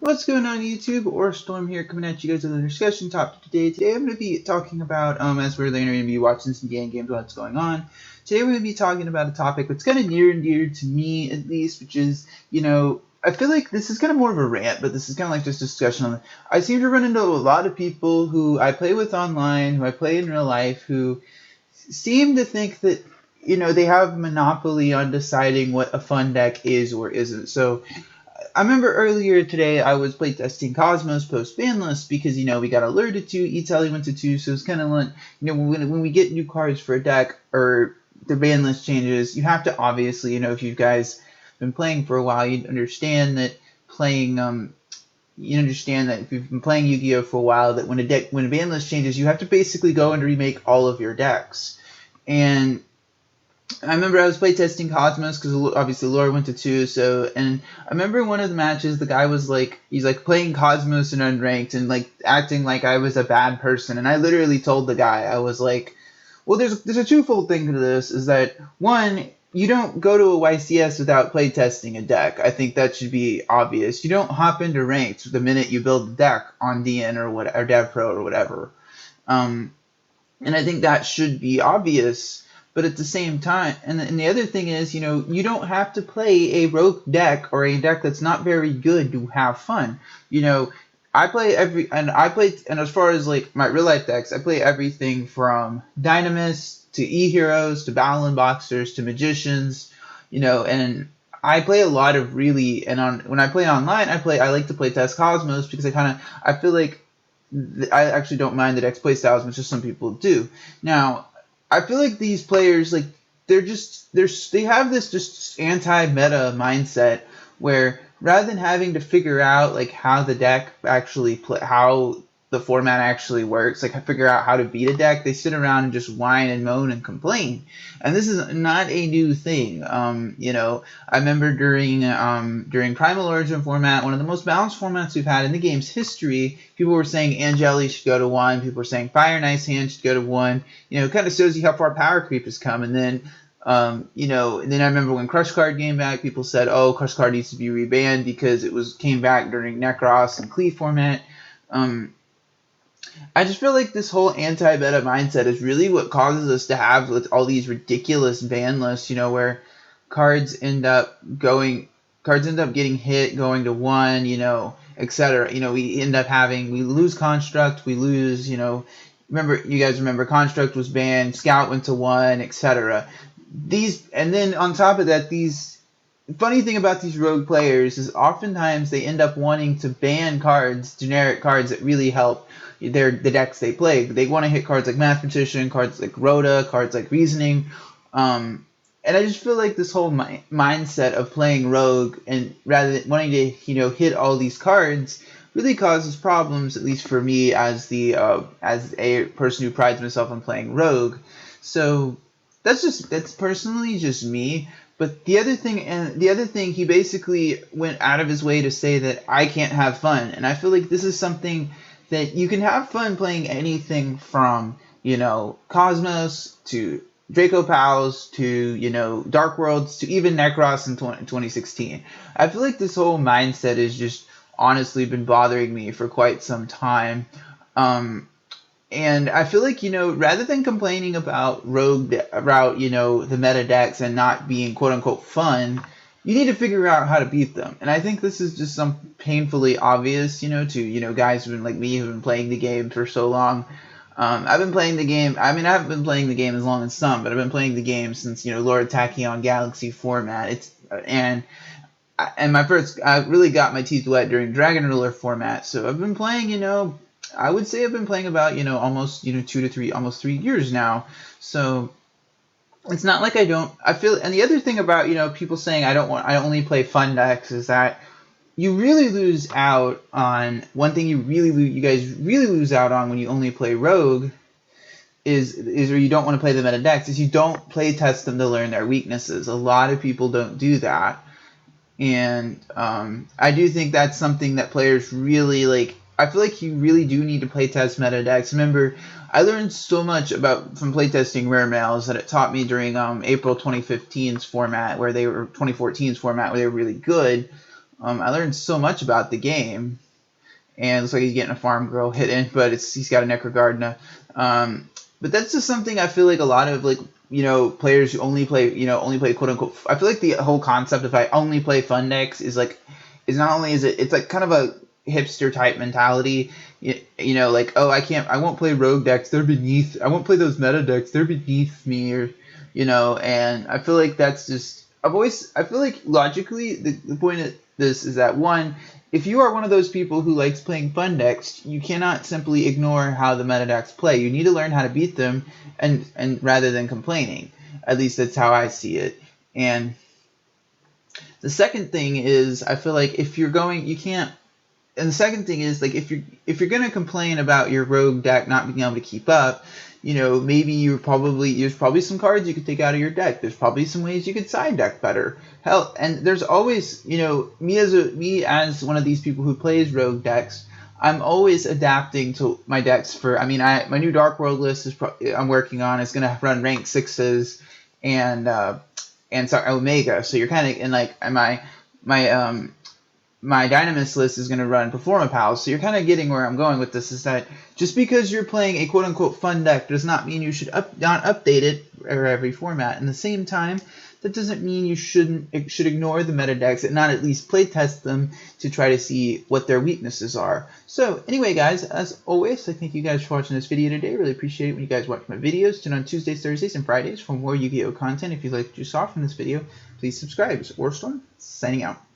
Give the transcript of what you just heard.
What's going on YouTube? Or Storm here coming at you guys with a discussion topic today. Today I'm going to be talking about, as we're going to be watching some games, what's going on. Today we're going to be talking about a topic that's kind of near and dear to me at least, which is, I feel like this is kind of more of a rant, but this is kind of like just a discussion on it. I seem to run into a lot of people who I play with online, who I play in real life, who seem to think that, they have monopoly on deciding what a fun deck is or isn't. So I remember earlier today I was playtesting Cosmos post ban list because we got alerted to Italy went to 2, so it's kind of like when we get new cards for a deck or the ban list changes, you have to obviously if you guys been playing for a while, you understand that playing you understand that if you've been playing Yu-Gi-Oh for a while, that when a ban list changes, you have to basically go and remake all of your decks. And I remember I was playtesting Cosmos because obviously Laura went to 2, and I remember one of the matches the guy was like, he's like playing Cosmos and unranked and like acting like I was a bad person, and I literally told the guy, I was like, well, there's a twofold thing to this, is that one, you don't go to a YCS without playtesting a deck. I think that should be obvious. You don't hop into ranked the minute you build the deck on DN or Dev Pro or whatever. Um, and I think that should be obvious. But at the same time, and the other thing is, you don't have to play a rogue deck or a deck that's not very good to have fun. I play and as far as like my real life decks, I play everything from Dynamis to E-Heroes to Battle and Boxers to Magicians, and I play a lot of really, when I play online, I like to play test Cosmos because I feel like I actually don't mind the deck's play styles, which some people do. Now, I feel like these players, like, they have this just anti-meta mindset where rather than having to figure out like how the deck actually how the format actually works, like figure out how to beat a deck, they sit around and just whine and moan and complain. And this is not a new thing. I remember during Primal Origin format, one of the most balanced formats we've had in the game's history, people were saying Angeli should go to 1, people were saying Fire and Ice Hand should go to 1. It kind of shows you how far power creep has come. And then and then I remember when Crush Card came back, people said, "Oh, Crush Card needs to be rebanned because it came back during Necros and Clee format." Um, I just feel like this whole anti-meta mindset is really what causes us to have all these ridiculous ban lists, where cards end up getting hit, going to 1, etc. We lose Construct, we lose, you guys remember Construct was banned, Scout went to 1, etc. And then on top of that, funny thing about these rogue players is oftentimes they end up wanting to ban generic cards that really help the decks they play. They want to hit cards like Mathematician, cards like Rhoda, cards like Reasoning. And I just feel like this whole mindset of playing rogue and rather than wanting to hit all these cards really causes problems, at least for me as as a person who prides himself on playing rogue. So that's personally just me. But the other thing, he basically went out of his way to say that I can't have fun, and I feel like this is something that you can have fun playing anything from Cosmos to Draco Pals to Dark Worlds to even Necros in 2016. I feel like this whole mindset has just honestly been bothering me for quite some time. And I feel like, rather than complaining about the meta decks and not being quote unquote fun, you need to figure out how to beat them. And I think this is just some painfully obvious, to, guys who've been like me, who've been playing the game for so long. I've been playing the game. I mean, I haven't been playing the game as long as some, but I've been playing the game since, Lord Tachyon Galaxy format. And I really got my teeth wet during Dragon Ruler format. So I've been playing, I would say I've been playing about, almost, almost 3 years now. So it's not like I feel, and the other thing about, people saying I only play fun decks is that you really lose out on one thing you guys really lose out on when you only play Rogue is or you don't want to play the meta decks is you don't play test them to learn their weaknesses. A lot of people don't do that. And I do think that's something that players really like. I feel like you really do need to playtest meta decks. Remember, I learned so much from playtesting Rare Mails that it taught me during April 2015's format, where they were 2014's format, where they were really good. I learned so much about the game. And it looks like he's getting a farm girl hit in, but he's got a Necrogardener. But that's just something I feel like a lot of players who only play quote unquote. I feel like the whole concept of I only play fun decks is not only is it's like kind of a hipster type mentality. Like, oh, I won't play rogue decks, they're beneath. I won't play those meta decks, they're beneath me, or and I feel like that's just I feel like logically the point of this is that one, if you are one of those people who likes playing fun decks, you cannot simply ignore how the meta decks play. You need to learn how to beat them, and rather than complaining. At least that's how I see it. And the second thing is, I feel like if you're going, you can't. And the second thing is, like, if you're gonna complain about your rogue deck not being able to keep up, maybe there's probably some cards you could take out of your deck. There's probably some ways you could side deck better. Hell, and there's always, me as one of these people who plays rogue decks, I'm always adapting to my decks. My new Dark World list I'm working on is gonna run rank 6s and sorry, Omega. So you're kind of in like my Dynamis list is going to run Performapal, so you're kind of getting where I'm going with this, is that just because you're playing a quote-unquote fun deck does not mean you should not update it for every format. And at the same time, that doesn't mean you should ignore the meta decks and not at least playtest them to try to see what their weaknesses are. So anyway, guys, as always, I thank you guys for watching this video today. Really appreciate it when you guys watch my videos. Tune on Tuesdays, Thursdays, and Fridays for more Yu-Gi-Oh content. If you liked what you saw from this video, please subscribe. This is Orstorm, signing out.